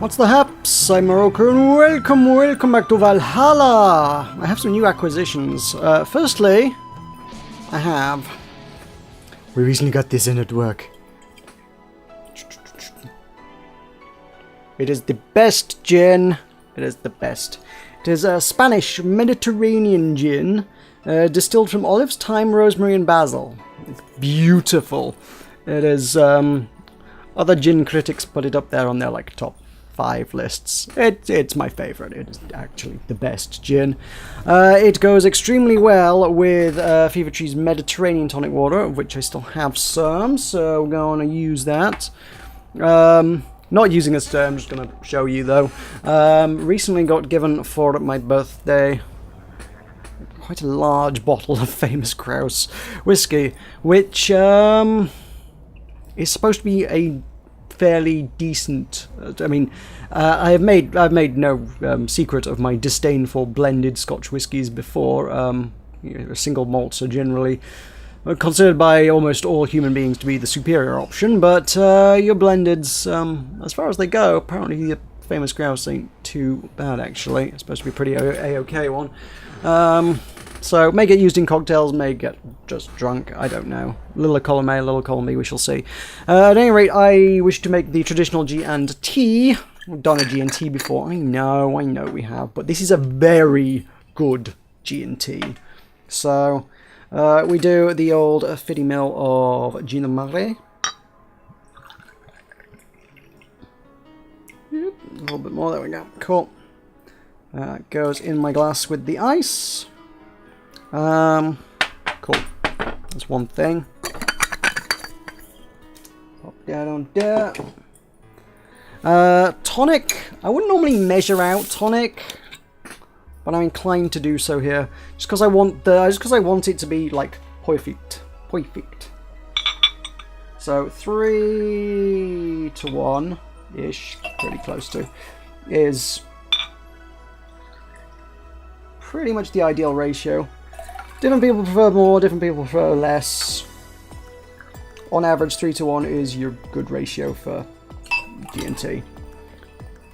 What's the haps? I'm Meroka and welcome back to Valhalla! I have some new acquisitions. Firstly, we recently got this in at work. It is the best gin. It is the best. It is a Spanish Mediterranean gin, distilled from olives, thyme, rosemary and basil. It's beautiful. It is, other gin critics put it up there on their, like, top 5 lists. It's my favourite. It is actually the best gin. It goes extremely well with Fever Tree's Mediterranean tonic water, of which I still have some, so we're going to use that. Not using this today, I'm just going to show you though. Recently got given for my birthday quite a large bottle of Famous Grouse whiskey, which is supposed to be a fairly decent. I've made no secret of my disdain for blended Scotch whiskies before. Single malts are generally considered by almost all human beings to be the superior option, but your blendeds, as far as they go, apparently the Famous Grouse ain't too bad actually. It's supposed to be a pretty a-okay one. So, may get used in cocktails, may get just drunk, I don't know. Little column A, little column B, we shall see. At any rate, I wish to make the traditional G&T. We've done a G&T before, I know we have, but this is a very good G&T. So, we do the old 50 ml of Gin Marais. Yep, a little bit more, there we go, cool. Goes in my glass with the ice. Cool. That's one thing. Pop that on there. Tonic. I wouldn't normally measure out tonic, but I'm inclined to do so here, just because I want it to be like perfect. So 3 to 1 ish, pretty close to, is pretty much the ideal ratio. Different people prefer more, different people prefer less. On average, 3 to 1 is your good ratio for G&T.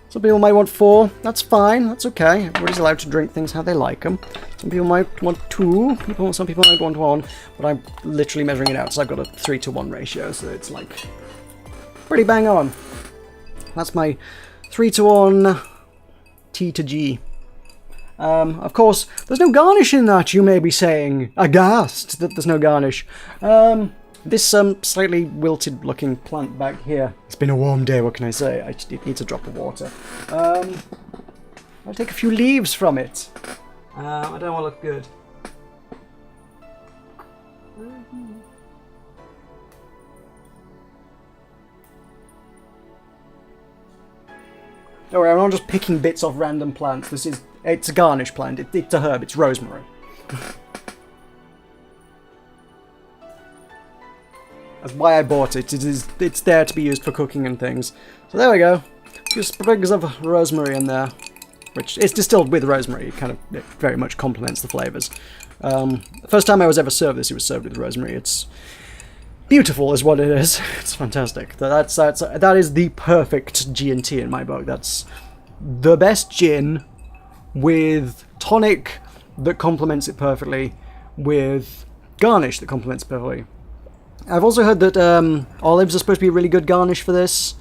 Some people might want 4, that's fine, that's okay. Everybody's allowed to drink things how they like them. Some people might want 2, some people might want 1, but I'm literally measuring it out, so I've got a 3 to 1 ratio, so it's like pretty bang on. That's my 3 to 1 T to G. Of course, there's no garnish in that, you may be saying. Aghast that there's no garnish. This slightly wilted looking plant back here. It's been a warm day, what can I say? It needs a drop of water. I'll take a few leaves from it. I don't want to look good. Don't worry, I'm not just picking bits off random plants. It's a garnish plant. It's a herb. It's rosemary. That's why I bought it. It's there to be used for cooking and things. So there we go. A few sprigs of rosemary in there, which is distilled with rosemary. It very much complements the flavors. The first time I was ever served this, it was served with rosemary. It's beautiful, is what it is. It's fantastic. That is the perfect G&T in my book. That's the best gin with tonic that complements it perfectly, with garnish that complements it perfectly. I've also heard that olives are supposed to be a really good garnish for this.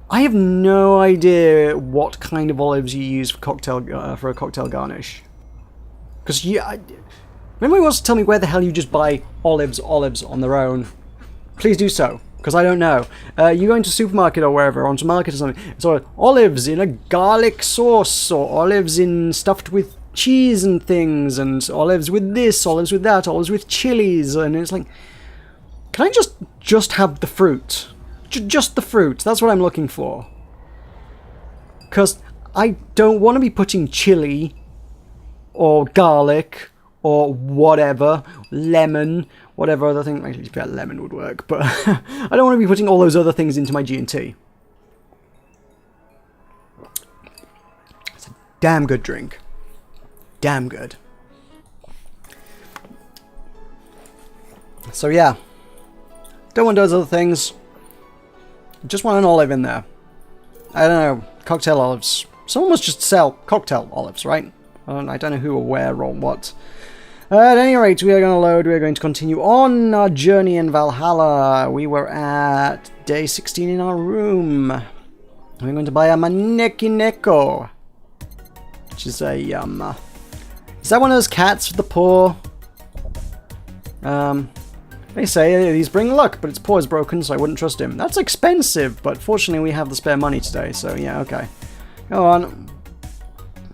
I have no idea what kind of olives you use for a cocktail garnish. Because if anybody wants to tell me where the hell you just buy olives on their own, please do so, because I don't know. You go into a supermarket or wherever, onto a market or something, it's all olives in a garlic sauce, or olives stuffed with cheese and things, and olives with this, olives with that, olives with chilies, and it's like, can I just have the fruit? Just the fruit, that's what I'm looking for. Because I don't want to be putting chili, or garlic, or whatever, lemon, whatever other thing. Actually, yeah, lemon would work, but I don't want to be putting all those other things into my G&T. It's a damn good drink. Damn good. So yeah, don't want those other things. Just want an olive in there. I don't know, cocktail olives. Someone must just sell cocktail olives, right? I don't know who or where or what. At any rate, we are going to load. We are going to continue on our journey in Valhalla. We were at day 16 in our room. We're going to buy a Maneki Neko, which is a, is that one of those cats with the paw? They say these bring luck, but its paw is broken, so I wouldn't trust him. That's expensive, but fortunately we have the spare money today, so yeah, okay. Go on.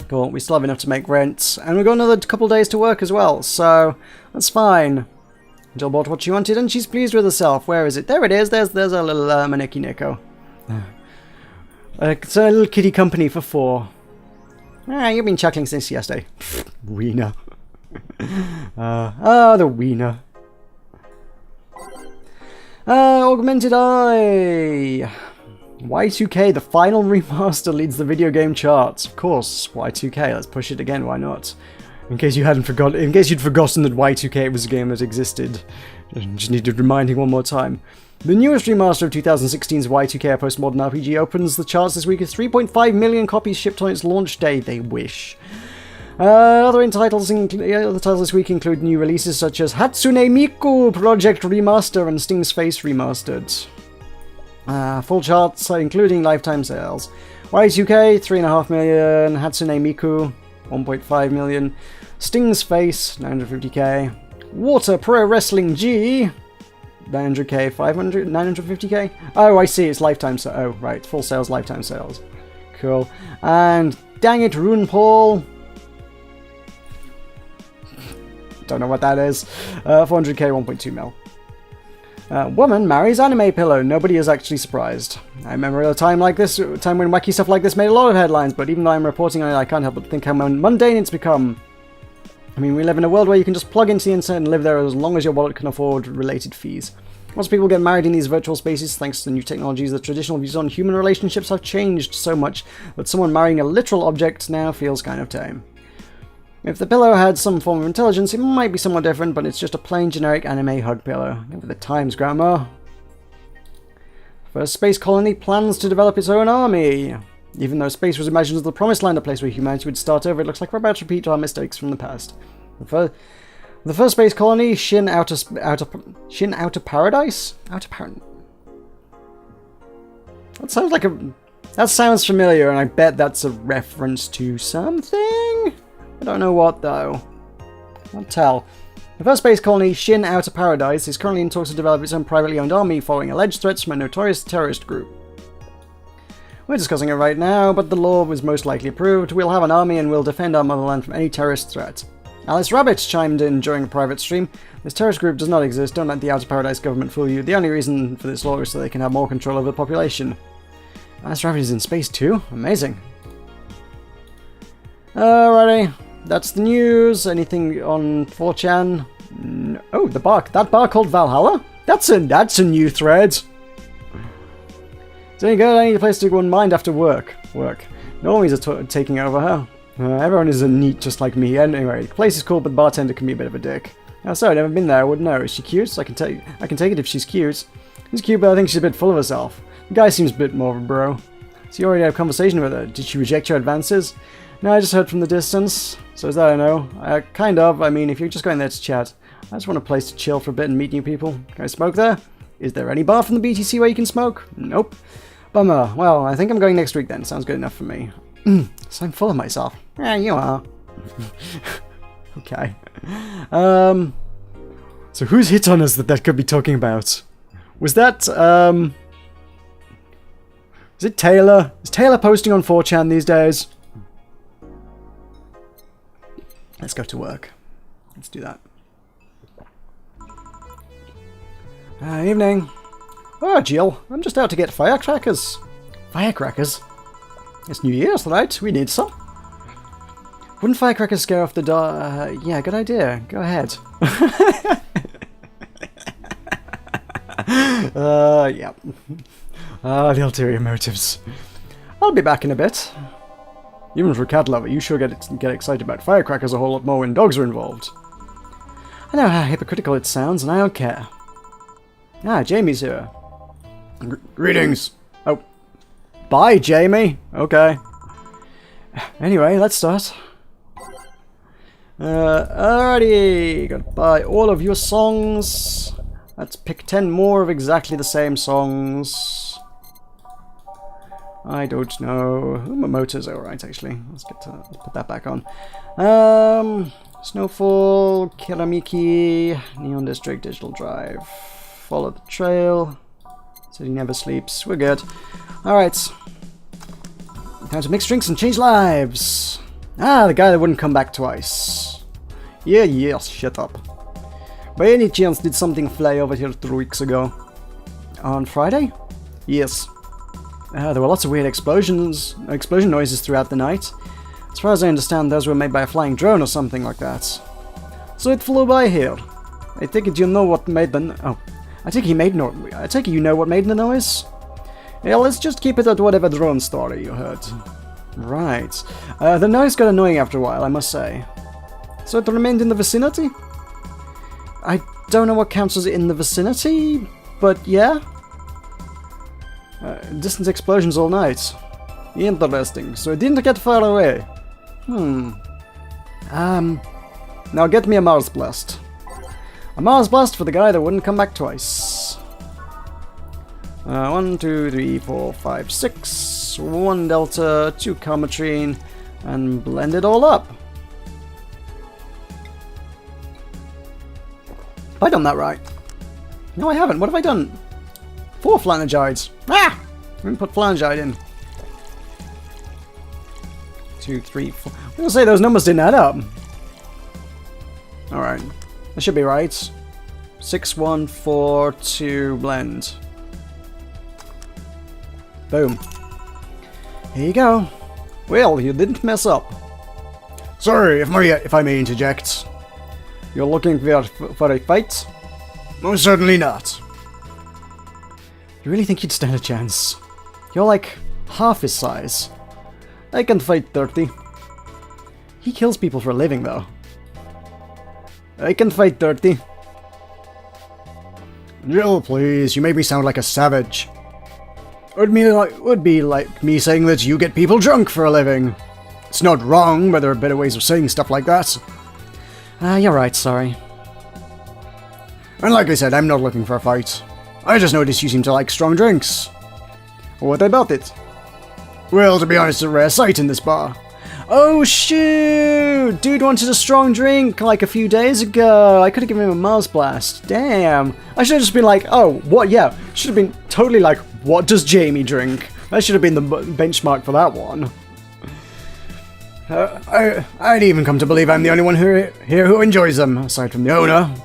Cool, we still have enough to make rent, and we've got another couple days to work as well, so that's fine. Jill bought what she wanted, and she's pleased with herself. Where is it? There it is. There's our little Maneki Neko. It's a little kitty company for 4. Ah, you've been chuckling since yesterday. Wiener. The wiener. Augmented Eye. Y2K, the final remaster, leads the video game charts. Of course, Y2K. Let's push it again. Why not? In case you hadn't forgotten, in case you'd forgotten that Y2K was a game that existed, just needed reminding one more time. The newest remaster of 2016's Y2K, a postmodern RPG, opens the charts this week with 3.5 million copies shipped on its launch day. They wish. Other titles this week include new releases such as Hatsune Miku Project Remaster and Sting's Face Remastered. Full charts including lifetime sales. Y2K 3.5 million, Hatsune Miku 1.5 million, Sting's Face 950k, Water Pro Wrestling G 900k, 950k. Oh, I see, it's lifetime sales. Oh, right, full sales, lifetime sales. Cool. And Dang It, Rune Paul. Don't know what that is. 400k, 1.2 mil. Woman marries anime pillow. Nobody is actually surprised. I remember a time like this, a time when wacky stuff like this made a lot of headlines, but even though I'm reporting on it, I can't help but think how mundane it's become. I mean, we live in a world where you can just plug into the internet and live there as long as your wallet can afford related fees. Once people get married in these virtual spaces, thanks to new technologies, the traditional views on human relationships have changed so much that someone marrying a literal object now feels kind of tame. If the pillow had some form of intelligence, it might be somewhat different, but it's just a plain generic anime hug pillow. Give it the times, Grandma. First space colony plans to develop its own army. Even though space was imagined as the promised land, a place where humanity would start over, it looks like we're about to repeat our mistakes from the past. The first space colony, Shin Outer Paradise? That sounds familiar, and I bet that's a reference to something? I don't know what, though. Can't tell. The first space colony, Shin Outer Paradise, is currently in talks to develop its own privately owned army following alleged threats from a notorious terrorist group. We're discussing it right now, but the law was most likely approved. We'll have an army and we'll defend our motherland from any terrorist threat. Alice Rabbit chimed in during a private stream. This terrorist group does not exist. Don't let the Outer Paradise government fool you. The only reason for this law is so they can have more control over the population. Alice Rabbit is in space too? Amazing. Alrighty. That's the news. Anything on 4chan? No. Oh, that bar called Valhalla? That's a new thread. Is any good? I need a place to go unwind after work. Normies are taking over, huh? Everyone is a neat just like me. Anyway, the place is cool, but the bartender can be a bit of a dick. Oh, sorry, I've never been there. I wouldn't know. Is she cute? I can take it if she's cute. She's cute, but I think she's a bit full of herself. The guy seems a bit more of a bro. So you already had a conversation with her. Did she reject your advances? No, I just heard from the distance. So is that I know? Kind of. I mean, if you're just going there to chat, I just want a place to chill for a bit and meet new people. Can I smoke there? Is there any bar from the BTC where you can smoke? Nope. Bummer. Well, I think I'm going next week then. Sounds good enough for me. So I'm full of myself. Yeah, you are. Okay. So who's hit on us that could be talking about? Was that, is it Taylor? Is Taylor posting on 4chan these days? Let's go to work. Let's do that. Evening. Oh, Jill. I'm just out to get firecrackers. Firecrackers? It's New Year's, right? We need some. Wouldn't firecrackers scare off the dog? Yeah, good idea. Go ahead. Yeah. The ulterior motives. I'll be back in a bit. Even for a cat lover, you sure get excited about firecrackers a whole lot more when dogs are involved. I know how hypocritical it sounds, and I don't care. Ah, Jamie's here. Greetings. Oh. Bye, Jamie. Okay. Anyway, let's start. Alrighty. Gotta buy all of your songs. Let's pick 10 more of exactly the same songs. I don't know. Ooh, my motor's alright, actually. Let's put that back on. Snowfall, Kiramiki, Neon District, Digital Drive. Follow the trail. City never sleeps. We're good. Alright. Time to mix drinks and change lives. Ah, the guy that wouldn't come back twice. Yeah, shut up. By any chance, did something fly over here 3 weeks ago? On Friday? Yes. There were lots of weird explosion noises throughout the night. As far as I understand, those were made by a flying drone or something like that. So it flew by here. I take it you know what made the... Oh. I take it you know what made the noise? Yeah, let's just keep it at whatever drone story you heard. Right. The noise got annoying after a while, I must say. So it remained in the vicinity? I don't know what counts as in the vicinity, but yeah. Distant explosions all night. Interesting. So it didn't get far away. Now get me a Mars Blast. A Mars Blast for the guy that wouldn't come back twice. 1, 2, 3, 4, 5, 6. 1 Delta, 2 Cometrine, and blend it all up. Have I done that right? No, I haven't. What have I done? 4 Flanergides. Ah! I didn't put Flanergide in. 2, 3, 4. I was gonna say those numbers didn't add up. Alright. That should be right. 6, 1, 4, 2, blend. Boom. Here you go. Well, you didn't mess up. Sorry, if I may interject. You're looking for a fight? Most certainly not. You really think you'd stand a chance? You're like half his size. I can fight 30. He kills people for a living, though. I can fight 30. Jill, please, you made me sound like a savage. Would be like me saying that you get people drunk for a living. It's not wrong, but there are better ways of saying stuff like that. You're right, sorry. And like I said, I'm not looking for a fight. I just noticed you seem to like strong drinks. What about it? Well, to be honest, it's a rare sight in this bar. Oh shoot! Dude wanted a strong drink like a few days ago. I could have given him a Mars Blast. Damn. I should have just been like, oh, what? Yeah. Should have been totally like, what does Jamie drink? That should have been the benchmark for that one. I'd even come to believe I'm the only one here who enjoys them, aside from the owner.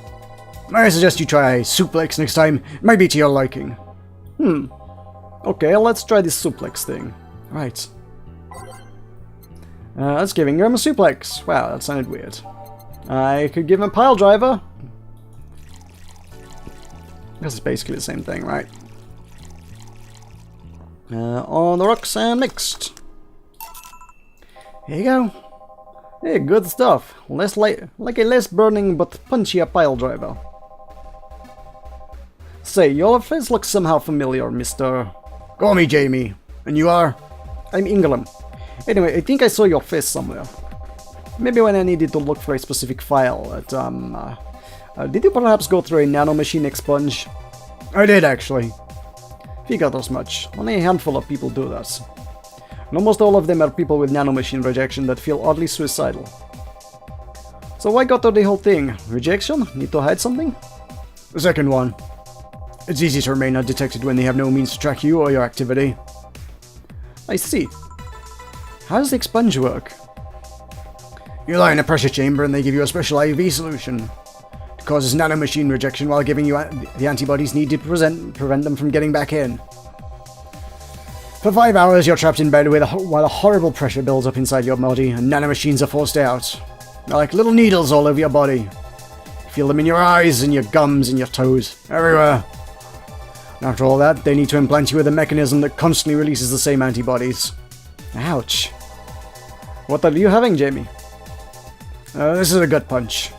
I suggest you try suplex next time. It might be to your liking. Okay, let's try this suplex thing. Right. Let's give Ingram a suplex. Wow, that sounded weird. I could give him a pile driver. This is basically the same thing, right? On the rocks and mixed. Here you go. Hey, good stuff. Like a less burning but punchier pile driver. Say, your face looks somehow familiar, Mr. Call me Jamie. And you are? I'm Ingram. Anyway, I think I saw your face somewhere. Maybe when I needed to look for a specific file at, did you perhaps go through a nanomachine expunge? I did, actually. Figured as much. Only a handful of people do that. And almost all of them are people with nanomachine rejection that feel oddly suicidal. So why go through the whole thing? Rejection? Need to hide something? The second one. It's easy to remain undetected when they have no means to track you or your activity. I see. How does the expunge work? You lie in a pressure chamber and they give you a special IV solution. It causes nanomachine rejection while giving you the antibodies needed to prevent them from getting back in. For 5 hours, you're trapped in bed while a horrible pressure builds up inside your body and nanomachines are forced out. They're like little needles all over your body. You feel them in your eyes and your gums and your toes, everywhere. And after all that, they need to implant you with a mechanism that constantly releases the same antibodies. Ouch. What are you having, Jamie? This is a gut punch.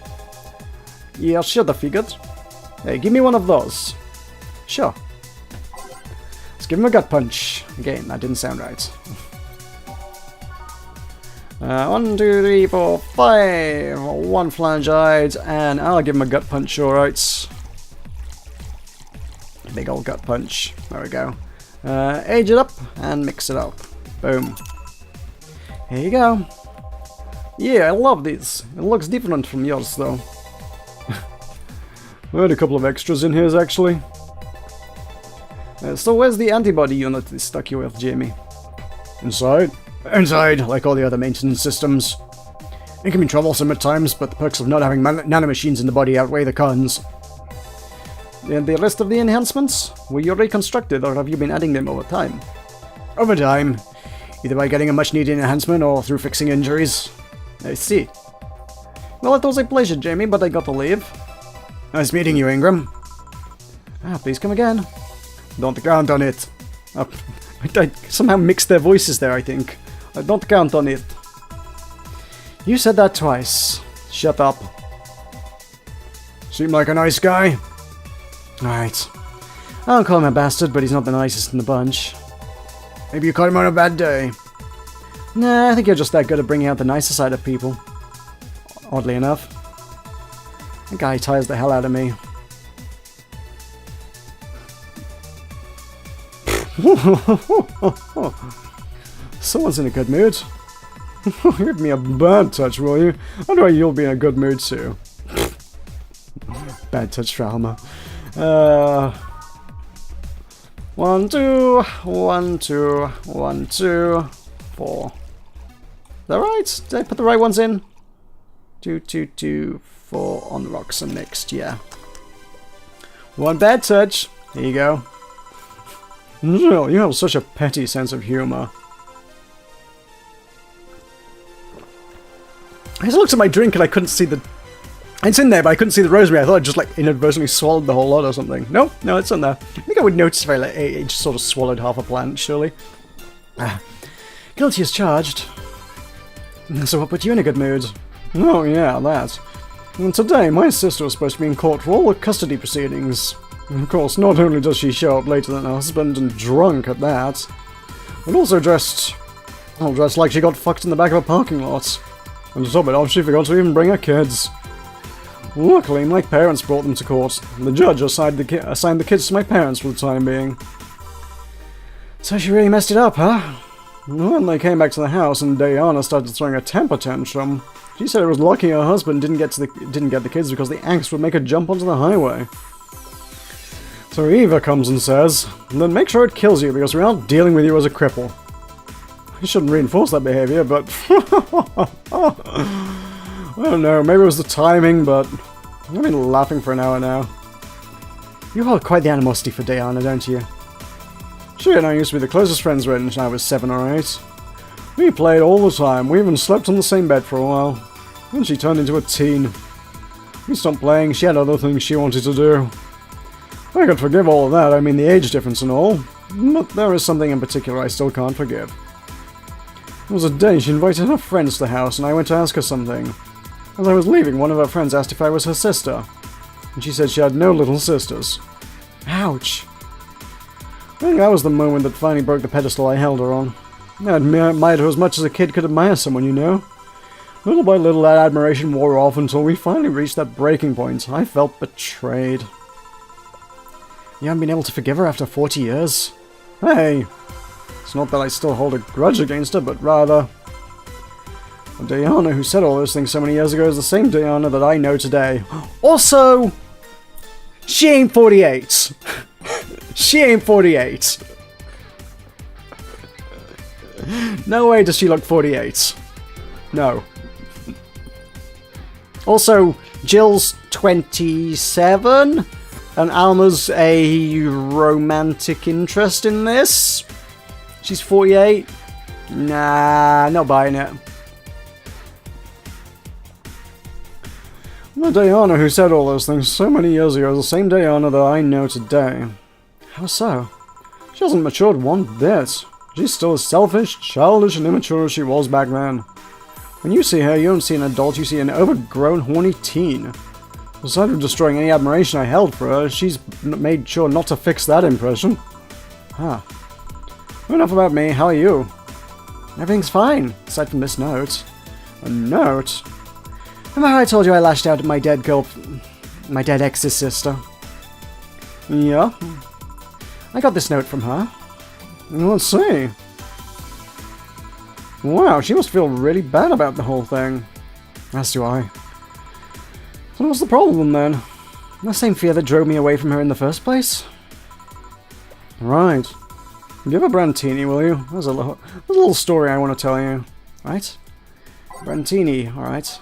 Yeah, should have figured. Hey, give me one of those. Sure. Let's give him a gut punch. Again, that didn't sound right. 1, 2, 3, 4, 5. 1 phalangite, and I'll give him a gut punch, alright. Big old gut punch. There we go. Age it up and mix it up. Boom. Here you go. Yeah, I love this. It looks different from yours, though. I had a couple of extras in here, actually. So where's the antibody unit they stuck you with, Jamie? Inside. Inside, like all the other maintenance systems. It can be troublesome at times, but the perks of not having nanomachines in the body outweigh the cons. And the rest of the enhancements? Were you reconstructed, or have you been adding them over time? Over time. Either by getting a much-needed enhancement, or through fixing injuries. I see. Well, it was a pleasure, Jamie, but I got to leave. Nice meeting you, Ingram. Please come again. Don't count on it. I somehow mixed their voices there, I think. I don't count on it. You said that twice. Shut up. Seem like a nice guy. Alright. I don't call him a bastard, but he's not the nicest in the bunch. Maybe you caught him on a bad day. Nah, I think you're just that good at bringing out the nicer side of people. Oddly enough. That guy tires the hell out of me. Someone's in a good mood. Give me a bad touch, will you? I know you'll be in a good mood too. Bad touch trauma. 1, 2, 1, 2, 1, 2, 4. Is that right? Did I put the right ones in? 2, 2, 2, 4 on the rocks and next, yeah. 1 bad touch. Here you go. You have such a petty sense of humor. I just looked at my drink and I couldn't see the... It's in there, but I couldn't see the rosemary. I thought I just like inadvertently swallowed the whole lot or something. No, it's in there. I think I would notice if I just sort of swallowed half a plant, surely. Guilty as charged. So what put you in a good mood? Oh yeah, that. And today, my sister was supposed to be in court for all the custody proceedings. And of course, not only does she show up later than her husband, and drunk at that, but also dressed like she got fucked in the back of a parking lot. And to top it off, she forgot to even bring her kids. Luckily, my parents brought them to court, and the judge assigned the kids to my parents for the time being. So she really messed it up, huh? When they came back to the house and Diana started throwing a temper tantrum, she said it was lucky her husband didn't get the kids because the angst would make her jump onto the highway. So Eva comes and says, then make sure it kills you because we're not dealing with you as a cripple. I shouldn't reinforce that behavior, but... I don't know, maybe it was the timing, but... I've been laughing for an hour now. You hold quite the animosity for Diana, don't you? She and I used to be the closest friends when I was 7 or 8. We played all the time, we even slept on the same bed for a while. Then she turned into a teen. We stopped playing, she had other things she wanted to do. I could forgive all of that, I mean the age difference and all, but there is something in particular I still can't forgive. There was a day she invited her friends to the house and I went to ask her something. As I was leaving, one of her friends asked if I was her sister, and she said she had no little sisters. Ouch. I think that was the moment that finally broke the pedestal I held her on. I admired her as much as a kid could admire someone, you know. Little by little that admiration wore off until we finally reached that breaking point. I felt betrayed. You haven't been able to forgive her after 40 years? Hey! It's not that I still hold a grudge against her, but rather... The Diana who said all those things so many years ago is the same Diana that I know today. Also... She ain't 48! She ain't 48! No way does she look 48. No. Also, Jill's 27? And Alma's a romantic interest in this? She's 48? Nah, not buying it. The Diana who said all those things so many years ago is the same Diana that I know today. How so? She hasn't matured one bit. She's still as selfish, childish, and immature as she was back then. When you see her, you don't see an adult, you see an overgrown, horny teen. Aside from destroying any admiration I held for her, she's made sure not to fix that impression. Huh. Enough about me, how are you? Everything's fine, aside from this note. A note? Remember how I told you I lashed out at my dead ex's sister? Yeah. I got this note from her. Let's see. Wow, she must feel really bad about the whole thing. As do I. So what's the problem then? The same fear that drove me away from her in the first place? Right. Give a Brantini, will you? There's a little story I want to tell you. Right? Brantini, alright.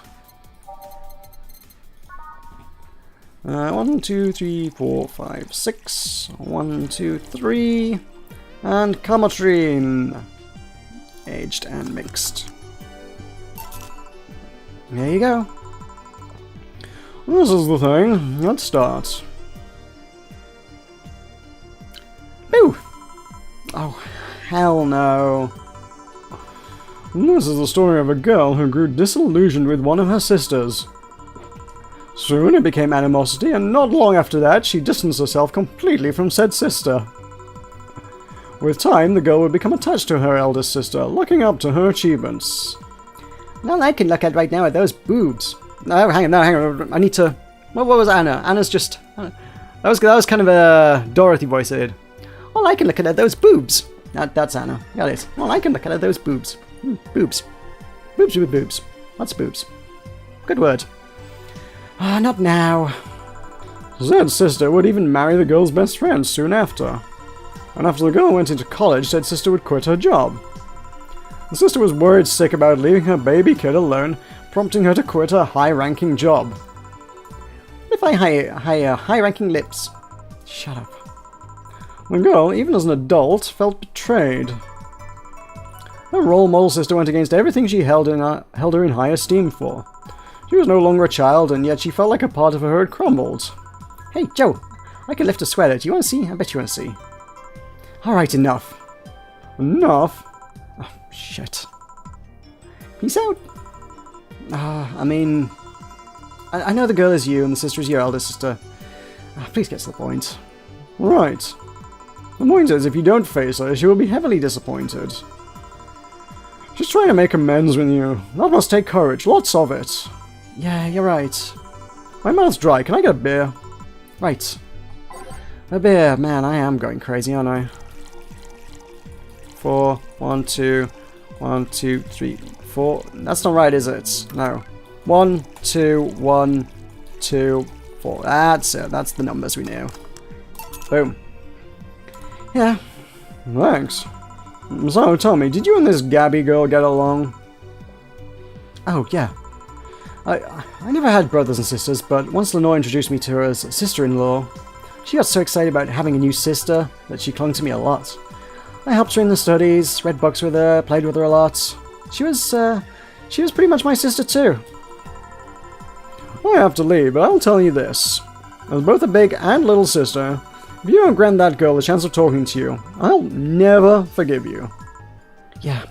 1, 2, 3, 4, 5, 6. 1, 2, 3. And Kamotrine. Aged and mixed. There you go. This is the thing. Let's start. Boo! Oh, hell no. This is the story of a girl who grew disillusioned with one of her sisters. Soon it became animosity, and not long after that, she distanced herself completely from said sister. With time, the girl would become attached to her eldest sister, looking up to her achievements. All I can look at right now are those boobs. No, hang on. I need to... What was Anna? Anna's just... That was kind of a Dorothy voice I did. All I can look at are those boobs. That's Anna. Got it. All I can look at are those boobs. Boobs. Boobs. What's boobs? Good word. Not now. Zed's sister would even marry the girl's best friend soon after. And after the girl went into college, Zed's sister would quit her job. The sister was worried sick about leaving her baby kid alone, prompting her to quit her high-ranking job. If I hire high-ranking lips. Shut up. The girl, even as an adult, felt betrayed. Her role model sister went against everything she held her in high esteem for. She was no longer a child, and yet she felt like a part of her had crumbled. Hey, Joe, I can lift a sweater. Do you want to see? I bet you want to see. Alright, enough. Enough? Oh, shit. Peace out. I mean... I know the girl is you, and the sister is your elder sister. Please get to the point. Right. The point is, if you don't face her, she will be heavily disappointed. She's trying to make amends with you. That must take courage, lots of it. Yeah, you're right. My mouth's dry, can I get a beer? Right. A beer, man, I am going crazy, aren't I? 4, 1, 2, 1, 2, 3, 4. That's not right, is it? No. 1, 2, 1, 2, 4. That's it. That's the numbers we knew. Boom. Yeah. Thanks. So, tell me, did you and this Gabby girl get along? Oh, yeah. I never had brothers and sisters, but once Lenore introduced me to her as sister-in-law, she got so excited about having a new sister that she clung to me a lot. I helped her in the studies, read books with her, played with her a lot. She was pretty much my sister too. I have to leave, but I'll tell you this. As both a big and little sister, if you don't grant that girl the chance of talking to you, I'll never forgive you. Yeah.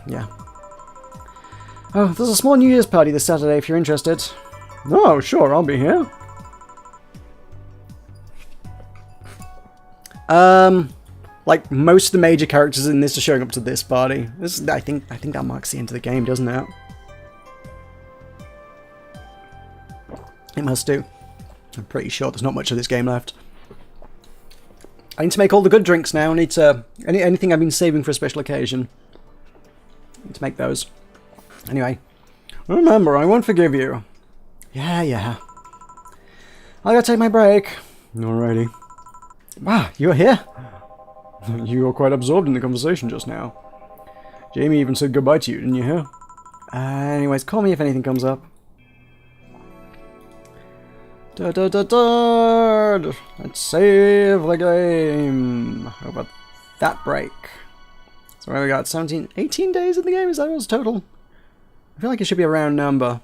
Oh, there's a small New Year's party this Saturday if you're interested. Oh, sure, I'll be here. Like, most of the major characters in this are showing up to this party. I think that marks the end of the game, doesn't it? It must do. I'm pretty sure there's not much of this game left. I need to make all the good drinks now. I need to... Anything I've been saving for a special occasion. I need to make those. Anyway. Remember, I won't forgive you. Yeah. I gotta take my break. Alrighty. Wow, you're here? You were quite absorbed in the conversation just now. Jamie even said goodbye to you, didn't you hear? Anyways, call me if anything comes up. Let's save the game. How about that break? So we got 18 days in the game, is that what's total? I feel like it should be a round number.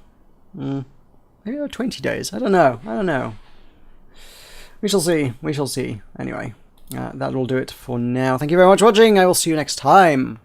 Maybe about 20 days, I don't know. We shall see. Anyway, that will do it for now. Thank you very much for watching, I will see you next time.